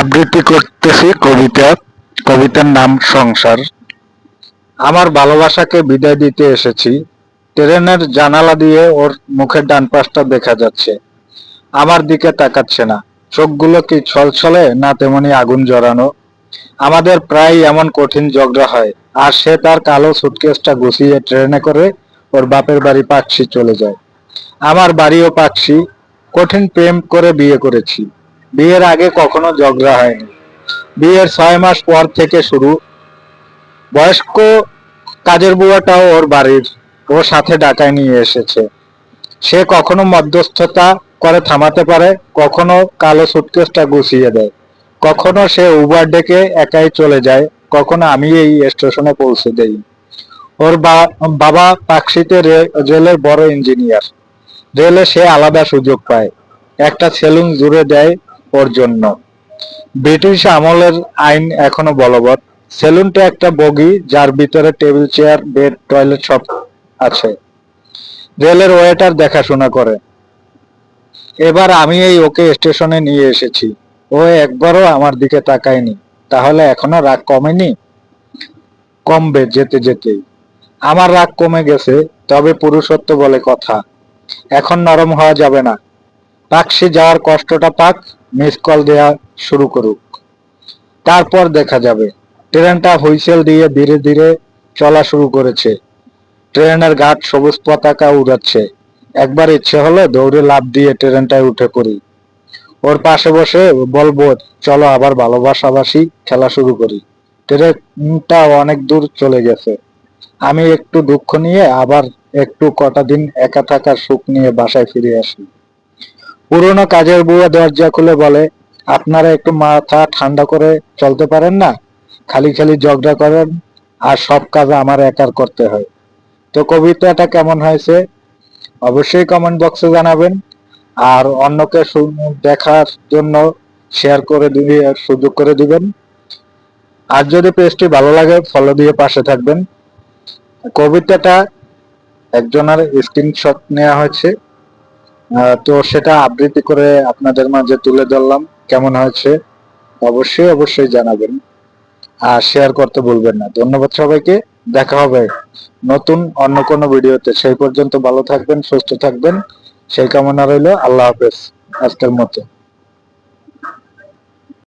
আবৃত্তি করতেছি কবিতার নাম সংসার। আমার ভালোবাসাকে বিদায় দিতে এসেছি। ট্রেনের জানালা দিয়ে ওর মুখের ডান পাশটা দেখা যাচ্ছে, আমার দিকে তাকাচ্ছে না। চোখগুলো কি ছলছলে না তেমনি আগুন জড়ানো। আমাদের প্রায় এমন কঠিন ঝগড়া হয়, আর সে তার কালো সুটকেসটা গুছিয়ে ট্রেনে করে ওর বাপের বাড়ি পাকশি চলে যায়। আমার বাড়িও পাকশি। কঠিন প্রেম করে বিয়ে করেছি। বিয়ের আগে কখনো ঝগড়া হয়নি। বিয়ের 6 মাস পর থেকে শুরু। বয়স্ক কাজের বুয়াটাও ওর বাড়ির, ও সাথে ঢাকায় নিয়ে এসেছে। সে কখনো মধ্যস্থতা করে থামাতে পারে, কখনো কালো সুটকেসটা গুছিয়ে দেয়, কখনো সে উবার ডেকে একাই চলে যায়, কখনো আমি এই স্টেশনে পৌঁছে দেই। ওর বাবা পাকশিতে রেলের বড় ইঞ্জিনিয়ার। রেলে সে আলাদা সুযোগ পায়, একটা সেলুন জুড়ে দেয় ওর জন্য। ব্রিটিশ আমলের আইন এখনো বলবৎ। সেলুনটা একটা বগি, যার ভিতরে টেবিল, চেয়ার, বেড, টয়লেট সব আছে। রেলের ওয়েটার দেখাশোনা করে। এবার আমি ওকে স্টেশনে নিয়ে এসেছি। ও একবারও আমার দিকে তাকায়নি। তাহলে এখনো রাগ কমেনি? কমবে যেতে যেতেই। আমার রাগ কমে গেছে, তবে পুরুষত্ব বলে কথা। এখন নরম হওয়া যাবে না। পাকশি যাওয়ার কষ্টটা পাক, মিস কল দেয়া শুরু করুক, তারপর দেখা যাবে। ট্রেনটা হুইসেল দিয়ে ধীরে ধীরে চলা শুরু করেছে। ট্রেনের ঘাট সবুজ পতাকা উড়াচ্ছে। একবার ইচ্ছে হলো দৌড়ে লাফ দিয়ে ট্রেনটায় উঠে পড়ি। ওর পাশে বসে বলবো, চলো আবার ভালোবাসাবাসি খেলা শুরু করি। ট্রেনটা অনেক দূর চলে গেছে। আমি একটু দুঃখ নিয়ে, আবার একটু কটা দিন একা থাকার সুখ নিয়ে বাসায় ফিরে আসি। পুরনো কাজের বুয়া দরজা খুলে বলে, আপনারা একটু মাথা ঠান্ডা করে চলতে পারেন না? খালি খালি ঝগড়া করেন, আর সব কাজ আমার একার করতে হয়। তো কবিতাটা কেমন হয়েছে অবশ্যই কমেন্ট বক্সে জানাবেন। আর অন্যকে দেখার জন্য শেয়ার করে দিয়ে সুযোগ করে দিবেন। আর যদি পেজটি ভালো লাগে ফলো দিয়ে পাশে থাকবেন। কবিতাটা একজনের স্ক্রিনশট নেওয়া হয়েছে, তো সেটা আবৃত্তি করে আপনাদের মাঝে তুলে ধরলাম। কেমন হয়েছে অবশ্যই অবশ্যই জানাবেন, আর শেয়ার করতে ভুলবেন না। ধন্যবাদ সবাইকে। দেখা হবে নতুন অন্য কোনো ভিডিওতে। সেই পর্যন্ত ভালো থাকবেন, সুস্থ থাকবেন, সেই কামনা রইল। আল্লাহ হাফেজ আজকের মতো।